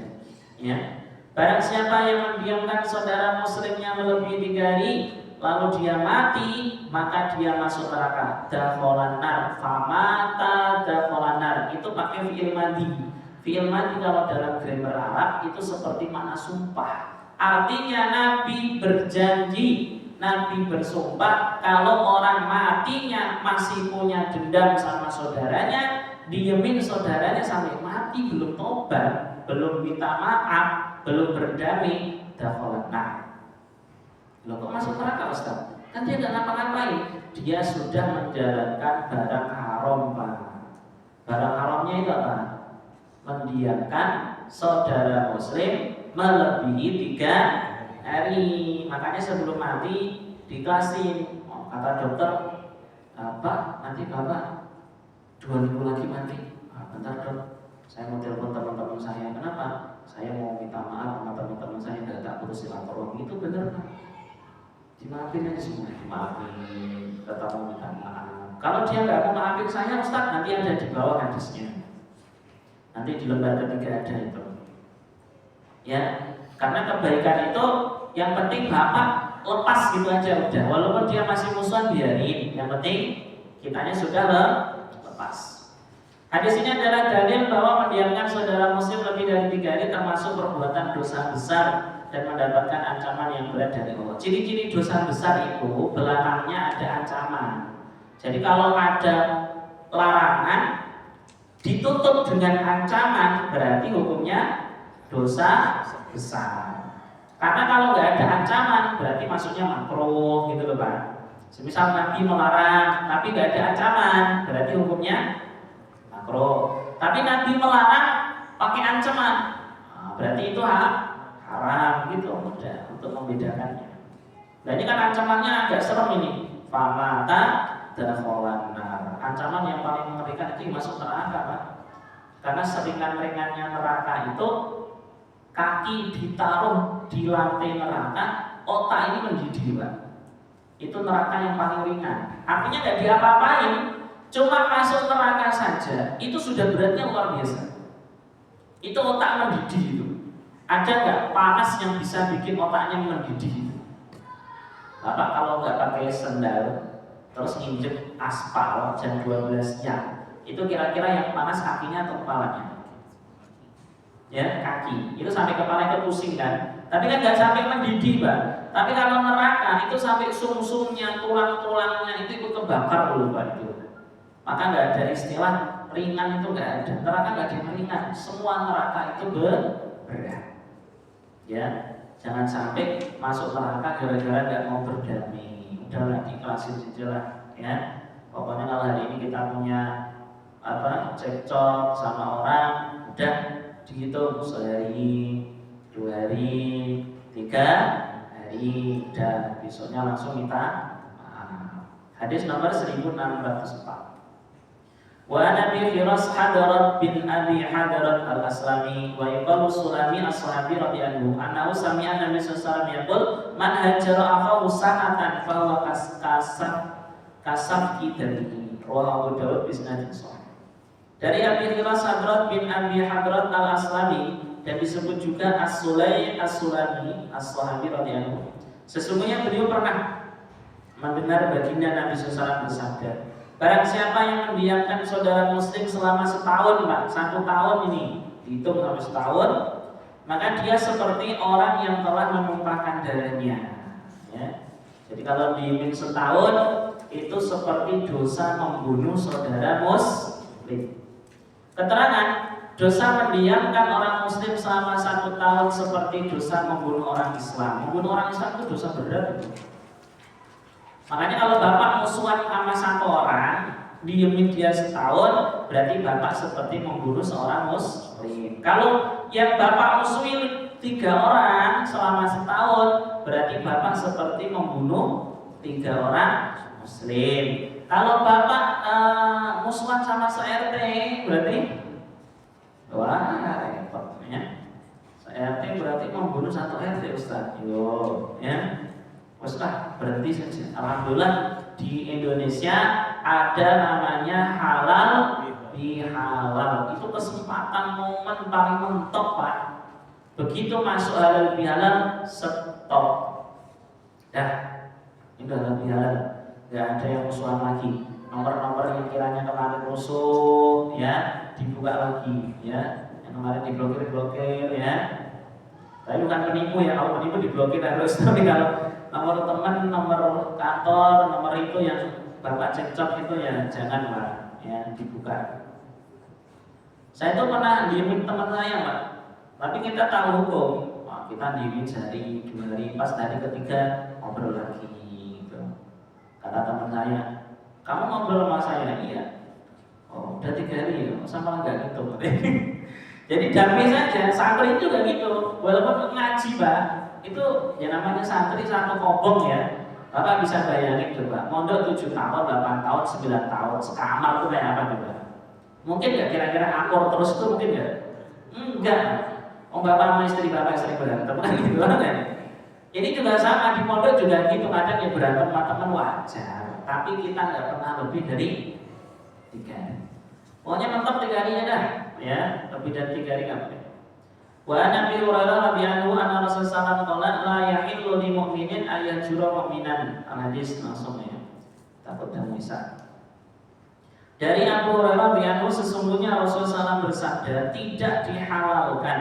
ya. Barang siapa yang mendiamkan saudara muslimnya melebihi 3 hari, lalu dia mati, maka dia masuk neraka. Dakhalan nar, famata dakhalan nar. Itu pakai fi'il madhi. Fi'il madhi kalau dalam grammar Arab itu seperti makna sumpah. Artinya Nabi berjanji, Nabi bersumpah kalau orang matinya masih punya dendam sama saudaranya, diemin saudaranya sampai mati belum tobat, belum minta maaf, belum berdamai, dakhalan nar. Loh, kok masuk neraka, Ustaz? Kan dia nggak ngapa-ngapain. Dia sudah menjalankan barang haram, Pak. Barang haramnya itu apa? Mendiamkan saudara muslim melebihi 3 hari. Makanya sebelum mati dikasih, kata dokter, apa? Nanti Bapak 2 minggu lagi mati. Bentar dok, saya mau telepon teman-teman saya. Kenapa? Saya mau minta maaf sama teman-teman saya, nggak tak putus silaturahmi. Itu benar, Pak. Dimaafin aja semua, dimaafin, tetap mau minta maaf. Kalau dia nggak mau maafin saya, Ustaz, nanti ada di bawah hadisnya. Nanti di lembar ketiga ada itu. Ya, karena kebaikan itu yang penting Bapak lepas gitu aja udah. Walaupun dia masih musuhan biarin. Yang penting kitanya sudah lepas. Hadis ini adalah dalil bahwa mendiamkan saudara muslim lebih dari 3 hari termasuk perbuatan dosa besar dan mendapatkan ancaman yang berat dari Allah. Ciri-ciri dosa besar itu belakangnya ada ancaman. Jadi kalau ada larangan ditutup dengan ancaman, berarti hukumnya dosa besar. Karena kalau nggak ada ancaman, berarti maksudnya makruh gitu loh, Pak. Semisal Nabi melarang, tapi nggak ada ancaman, berarti hukumnya makruh. Tapi Nabi melarang pakai ancaman, berarti itu haram gitu, mudah untuk membedakannya. Nah ini kan ancamannya agak serem ini. Famata dakhalan nar. Ancaman yang paling mengerikan itu masuk neraka, Pak. Karena seringan-ringannya neraka itu kaki ditaruh di lantai neraka, otak ini mendidih, Pak. Itu neraka yang paling ringan. Artinya nggak diapa-apain, cuma masuk neraka saja itu sudah beratnya luar biasa. Itu otak mendidih itu. Ada nggak panas yang bisa bikin otaknya mendidih? Bapak kalau nggak pakai sendal terus nginjek aspal jam 12 siang, itu kira-kira yang panas kakinya atau kepalanya? Ya, kaki. Itu sampai kepala itu pusing kan? Tapi kan nggak sampai mendidih, Pak. Tapi kalau neraka itu sampai sumsumnya, tulang-tulangnya itu ikut kebakar dulu, Pak, itu. Maka nggak ada istilah ringan, itu nggak ada. Neraka nggak ada yang ringan. Semua neraka itu berat. Ya, jangan sampai masuk neraka gara-gara nggak mau berdamai. Udahlah, ikhlasin saja lah, ya. Pokoknya kalau hari ini kita punya cekcok sama orang, udah dihitung sehari, 2 hari, 3 hari, udah besoknya langsung minta maaf. Hadis nomor 1604. Wa Nabi Firas Hadarat bin Abi Hadarat al-Aslami wa yuqalu Sulami as-sahabi radhiyallahu anhu sami'a Nabi sallallahu alaihi wasallam yaqul man hajara akhahu sa'atan fa huwa kasaf kidarihi. Rawahu Abu Dawud bi isnadin shahih. Dari Abi Firas Hadarat bin Abi Hadarat al-Aslami dan disebut juga As-Sulami as-sahabi radhiyallahu. Sesungguhnya beliau pernah mendengar baginda Nabi sallallahu alaihi wasallam bersabda, barang siapa yang mendiamkan saudara muslim selama setahun, Pak, 1 tahun ini dihitung sampai setahun, maka dia seperti orang yang telah menumpahkan darahnya. Ya. Jadi kalau dihitung setahun itu seperti dosa membunuh saudara muslim. Keterangan, dosa mendiamkan orang muslim selama 1 tahun seperti dosa membunuh orang Islam. Membunuh orang Islam itu dosa berat itu. Makanya kalau bapak musuhan sama 1 orang, diemin dia setahun, berarti bapak seperti membunuh seorang muslim. Kalau yang bapak musuhin 3 orang selama setahun, berarti bapak seperti membunuh 3 orang muslim. Kalau bapak musuhan sama se-RT, berarti wah repot ya. Se-RT berarti membunuh 1 RT, Ustaz. Yo, ya. Ustaz, berhenti saja. Alhamdulillah di Indonesia ada namanya halal bihalal. Itu kesempatan momen paling mentok, Pak. Begitu masuk halal bihalal, stop. Dah, itu halal bihalal. Gak ada yang musuhan lagi. Nomor-nomor yang kiranya kemarin rusuh, ya dibuka lagi, ya. Yang kemarin diblokir ya. Tapi bukan penipu ya. Kalau penipu diblokir harus. Tapi kalau nomor teman, nomor kantor, nomor itu yang bapak cekcok itu ya jangan, Pak, ya dibuka. Saya itu pernah diemin teman saya, Pak, tapi kita tahu hukum. Wah, kita diemin sehari, 2 hari, pas hari ketiga ngobrol lagi gitu. Kata teman saya, kamu ngobrol sama saya? Iya. Oh, udah 3 hari ya, sama enggak gitu. Jadi damai saja, santri juga gitu. Walaupun ngaji, Pak, itu ya namanya santri 1 kobong ya. Bapak bisa bayangin coba, mondok 7 tahun, 8 tahun, 9 tahun, sekamar itu kayak apa coba? Mungkin nggak kira-kira akur terus itu mungkin nggak? Enggak. Bapak sama istri bapak sering berantem kan gitu kan? Ini juga sama, di mondok juga gitu, kadang ya berantem sama teman wajar. Tapi kita nggak pernah lebih dari 3 hari. Pokoknya mentok 3 harinya dah, ya. Lebih dari 3 hari nggak boleh. Wa Nabi Hurairah radhiyallahu anhu Rasulullah sallallahu alaihi la yahillu lil mu'minin ayyajura mu'minan. Hadis langsung ya. Takut dan bisa. Dari Abu Hurairah radhiyallahu sesungguhnya Rasulullah SAW bersabda, tidak dihalalkan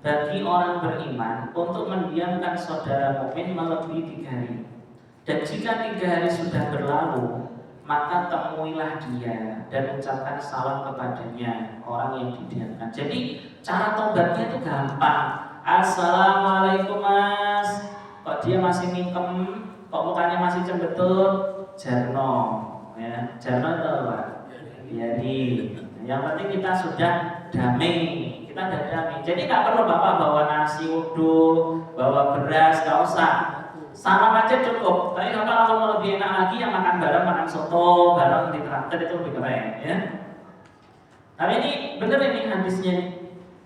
bagi orang beriman untuk mendiamkan saudara mukmin melebihi 3 hari. Dan jika 3 hari sudah berlalu, maka temuilah dia dan ucapkan salam kepadanya, orang yang didiamkan. Jadi cara tobatnya itu gampang. Assalamualaikum Mas. Kok dia masih mingkem, kok mukanya masih cembetut? Jarno, ya. Jarno itu apa? Jadi yang penting kita sudah damai. Kita sudah damai. Jadi nggak perlu bapak bawa nasi uduk, bawa beras, nggak usah. Salam aja cukup. Tapi kalau mau lebih enak lagi yang makan bareng, makan soto bareng di traktor itu lebih keren, ya. Tapi ini benar ini hadisnya.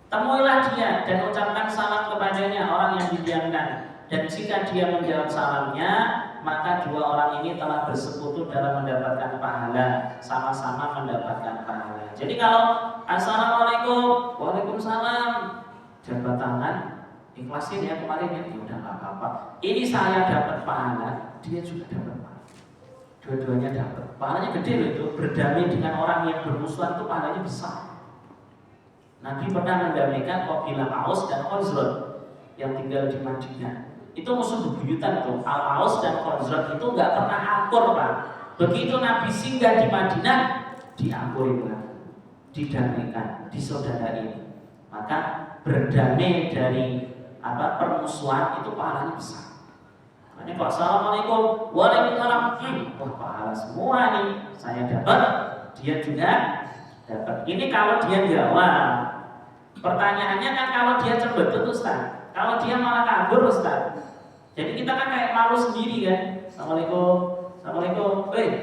Temuilah dia dan ucapkan salam kepadanya, orang yang didiamkan. Dan jika dia menjawab salamnya, maka 2 orang ini telah bersekutu dalam mendapatkan pahala, sama-sama mendapatkan pahala. Jadi kalau assalamualaikum, waalaikumsalam, jabat tangan, ikhlasin ya kemarin ya, udah nggak apa-apa. Ini saya dapat pahala, dia juga dapat pahala. Dua-duanya dapat. Pahalanya gede loh itu. Berdamai dengan orang yang bermusuhan itu pahalanya besar. Nabi pernah mendamaikan kabilah Aus dan Khazraj yang tinggal di Madinah. Itu musuh bebuyutan tuh. Al-Aus dan Khazraj itu nggak pernah akur, Pak. Begitu Nabi singgah di Madinah, diampuni, didamaikan, disaudarai. Maka berdamai dari permusuhan itu pahalanya besar. Makanya kok assalamualaikum, waalaikumsalam, wah pahala semua nih saya dapat, dia juga dapat. Ini kalau dia jawab. Pertanyaannya kan kalau dia cembetut Ustaz, kalau dia malah kabur Ustaz. Jadi kita kan kayak malu sendiri kan. Assalamualaikum, assalamualaikum,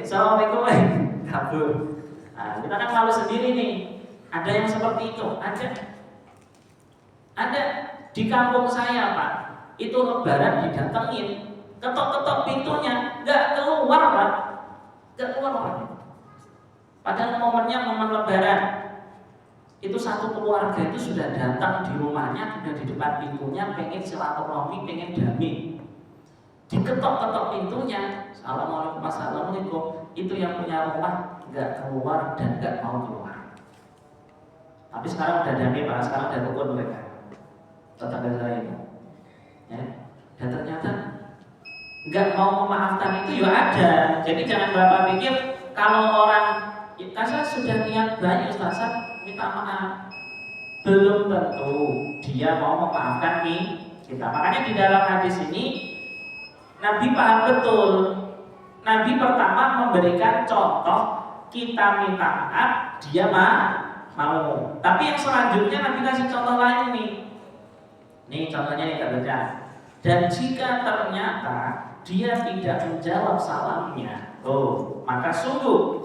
assalamualaikum, kabur. Nah, kita kan malu sendiri nih. Ada yang seperti itu, ada di kampung saya Pak. Itu lebaran didatengin, ketok-ketok pintunya, nggak keluar Pak, nggak keluar Pak. Padahal momennya momen lebaran. Itu satu keluarga itu sudah datang di rumahnya, sudah di depan pintunya, pengen silaturahmi, pengen damai. Diketok-ketok pintunya, assalamualaikum, assalamualaikum. Itu yang punya rumah nggak keluar dan nggak mau keluar. Tapi sekarang udah damai Pak, sekarang udah rukun mereka. Tetangga saya itu, ya. Dan ternyata nggak mau memaafkan itu ya ada. Jadi jangan Bapak pikir kalau orang saya sudah niat baik Ustaz, minta maaf, belum tentu dia mau memaafkan kita. Makanya di dalam hadis ini Nabi paham betul. Nabi pertama memberikan contoh, kita minta maaf, dia mau. Tapi yang selanjutnya Nabi kasih contoh lain nih. Nih contohnya nih kita baca. Dan jika ternyata dia tidak menjawab salamnya, maka sungguh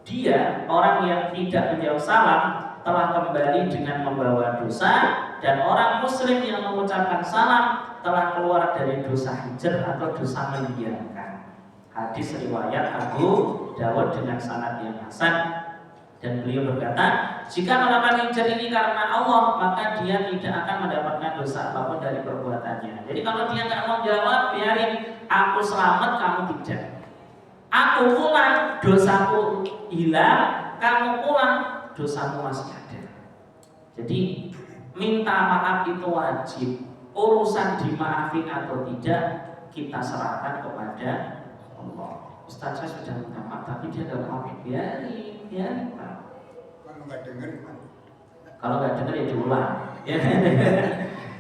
dia orang yang tidak menjawab salam telah kembali dengan membawa dosa, dan orang muslim yang mengucapkan salam telah keluar dari dosa hijr atau dosa mendiamkan. Hadis riwayat Abu Dawud dengan sanad yang hasan. Dan beliau berkata, jika melakukan hijr ini karena Allah, maka dia tidak akan mendapatkan dosa apapun dari perbuatannya. Jadi kalau dia nggak mau jawab, biarin, aku selamat, kamu tidak. Aku pulang, dosaku hilang, kamu pulang, dosamu masih ada. Jadi minta maaf itu wajib. Urusan dimaafin atau tidak kita serahkan kepada Allah. Ustaz saya sudah minta maaf tapi dia nggak maafin, biarin Pak. Kalau nggak dengar ya diulang. Ya.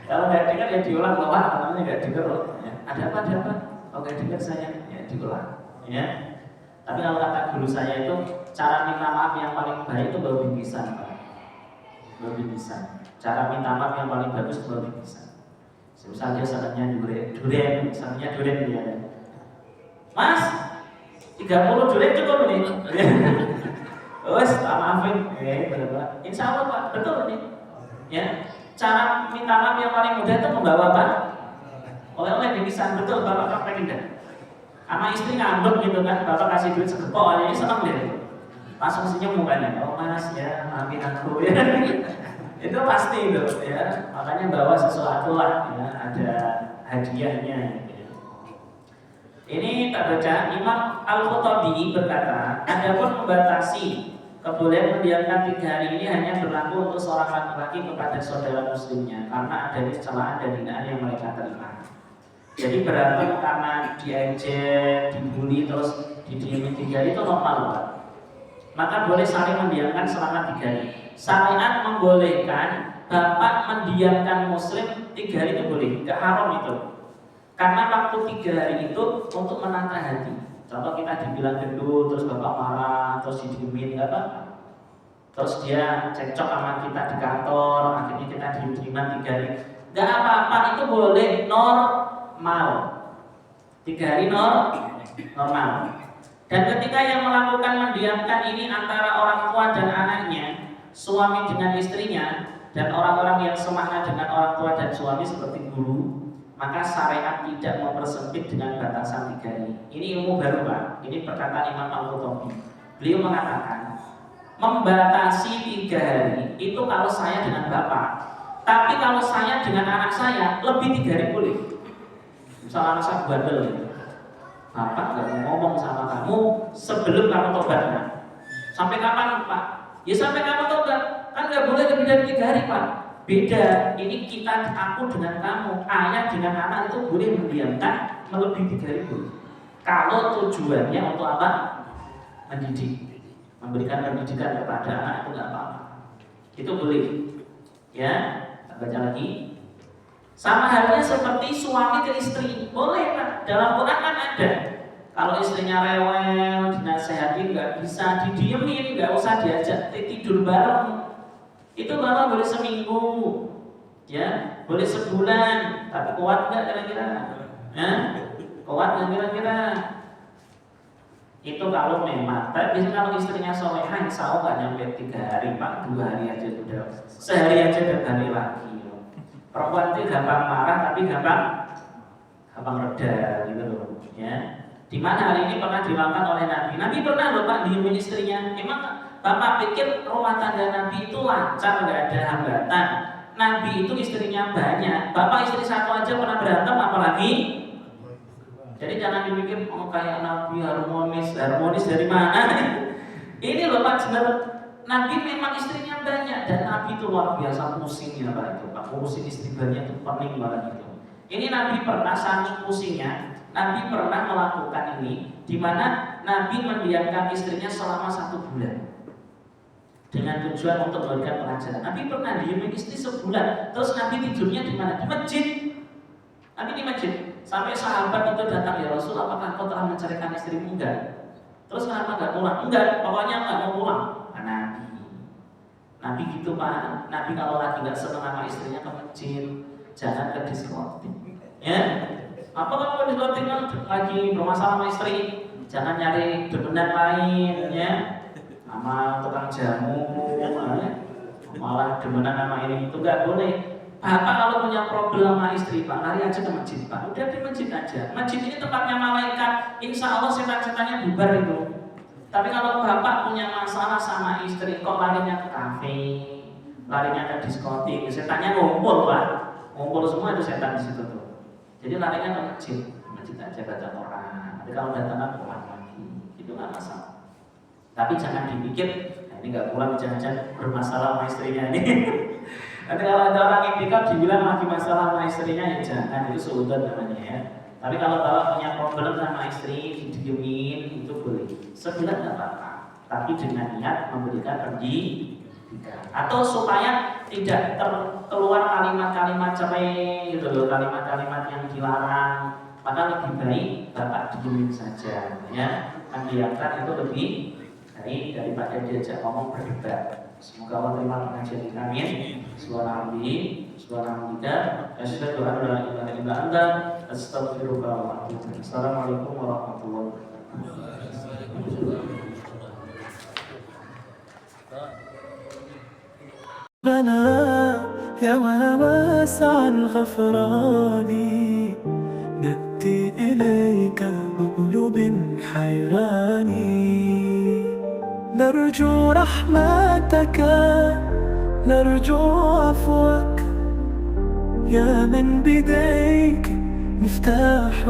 Kalau nggak dengar ya diulang loh Pak, namanya nggak dengar loh. Ya. Ada apa? Kalau nggak dengar saya ya diulang. Ya. Tapi kalau kata guru saya itu cara minta maaf yang paling baik itu baru bingkisan Pak. Baru bingkisan. Cara minta maaf yang paling bagus itu baru bingkisan. Misalnya dia senangnya durian, misalnya durian dia. Mas, 30 durian cukup nih. Wes, maafin. Benar. Insya Allah Pak, betul nih. Ya, cara minta maaf yang paling mudah itu membawa apa? Oleh-oleh bingkisan, betul Bapak praktekin dah. Sama istri ngambek gitu kan, Bapak kasih duit segepok aja, ini seneng deh. Langsung senyum mukanya, oh Mas ya, maafin aku ya. Itu pasti itu ya, makanya bawa sesuatu lah ya, ada hadiahnya gitu. Ini tak baca, Imam Al-Qurtubi berkata, adapun membatasi kebolehan mendiamkan 3 hari ini hanya berlaku untuk seorang laki-laki kepada saudara muslimnya karena adanya celaan dan hinaan yang mereka terima. Jadi berantem karena diejek, dibully, terus didiemin 3 hari itu normal Pak. Maka boleh saling mendiamkan selama 3 hari. Syariat membolehkan bapak mendiamkan muslim 3 hari itu boleh, nggak haram itu. Karena waktu 3 hari itu untuk menata hati. Contoh kita dibilang gendut, terus bapak marah, terus didiemin, nggak apa-apa. Terus dia cekcok sama kita di kantor, akhirnya kita diem-dieman 3 hari. Nggak apa-apa, itu boleh normal. 3 hari normal. Dan ketika yang melakukan mendiamkan ini antara orang tua dan anaknya, suami dengan istrinya, dan orang-orang yang semakna dengan orang tua dan suami seperti guru, maka syariat tidak mempersempit dengan batasan 3 hari. Ini ilmu baru Pak. Ini perkataan Imam Al-Qurtubi. Beliau mengatakan membatasi 3 hari itu kalau saya dengan bapak. Tapi kalau saya dengan anak saya lebih 3 hari boleh. Misal anak saya bandel, bapak nggak mau ngomong sama kamu sebelum kamu tobatnya. Sampai kapan Pak? Ya sampai kamu tobat. Kan nggak boleh lebih dari 3 hari Pak. Beda. Ini kita, aku dengan kamu, ayah dengan anak itu boleh mendiamkan melebihi 3 hari boleh. Kalau tujuannya untuk apa? Mendidik, memberikan pendidikan kepada anak itu nggak apa-apa. Itu boleh. Ya, kita baca lagi. Sama halnya seperti suami ke istri, boleh Pak. dalam Quran kan ada. Kalau istrinya rewel, dinasehati nggak bisa, didiemin, nggak usah diajak tidur bareng. Itu Bapak boleh seminggu, ya, boleh sebulan, tapi kuat nggak kira-kira? Kuat nggak kira-kira? Itu kalau memang, tapi biasanya kalau istrinya solehah, insya Allah nggak nyampe 3 hari, Pak, 2 hari aja udah, sehari aja udah balik lagi. Perempuan itu gampang marah, tapi gampang reda, gitu loh, ya. Di mana hal ini pernah dilakukan oleh Nabi. Nabi pernah loh Pak diemin istrinya. Emang Bapak pikir rumah tangga Nabi itu lancar, nggak ada hambatan? Nabi itu istrinya banyak. Bapak istri satu aja pernah berantem, apalagi? Jadi jangan dipikir oh kayak Nabi harmonis dari mana? Ini loh Pak, sebenarnya Nabi memang istrinya banyak dan Nabi itu luar biasa pusingnya Pak itu Pak. Ngurusin istri banyak itu pening banget itu. Ini Nabi pernah saking pusingnya, Nabi pernah melakukan ini, di mana Nabi mendiamkan istrinya selama 1 bulan dengan tujuan untuk memberikan pelajaran. Nabi pernah diamin istri sebulan, terus Nabi tidurnya di mana? Di masjid. Nabi di masjid. Sampai sahabat itu datang, ya Rasul, apakah kau telah menceraikan istrimu? Enggak. Terus kenapa enggak pulang? Enggak, pokoknya enggak mau pulang. Nah, Nabi gitu Pak. Nabi kalau lagi enggak senang sama istrinya ke masjid, jangan ke diskotik. Ya. Apa kalau diskotik lagi bermasalah sama istri? Jangan nyari debenan lain, ya. Sama tukang jamu, malah demenan sama ini itu enggak boleh. Bapak kalau punya problem sama istri Pak, lari aja ke masjid Pak. Udah di masjid aja. Masjid ini tempatnya malaikat. Insya Allah setan-setannya bubar itu. Tapi kalau Bapak punya masalah sama istri, kok larinya ke kafe, larinya ke diskotik, setannya ngumpul Pak. Ngumpul semua itu setan di situ tuh. Jadi larinya ke masjid, masjid aja baca Quran. Tapi kalau datang pulang lagi, itu nggak masalah. Tapi jangan dipikir, nah ini nggak pulang jangan-jangan bermasalah sama istrinya ini. Nanti kalau ada orang intikaf dibilang lagi masalah sama istrinya, ya jangan, itu suudzon namanya ya. Tapi kalau Bapak punya problem sama istri, didiemin, itu boleh. Sebulan nggak apa-apa, tapi dengan niat memberikan pendidikan. Atau supaya tidak keluar kalimat-kalimat cerai, gitu loh, kalimat-kalimat yang dilarang. Maka lebih baik Bapak diemin saja, ya. Membiarkan itu lebih baik daripada diajak ngomong berdebat. Semoga Allah terima pengajian kami. Subhanallah, subhanallah. Asyhadu an la ilaha illa anta, astaghfiruka wa atubu ilaik. Assalamualaikum warahmatullahi wabarakatuh. ربنا يا واسع الغفران نأتي إليك بقلوب حيران نرجو رحمتك نرجو عفوك يا من بيديك مفتاح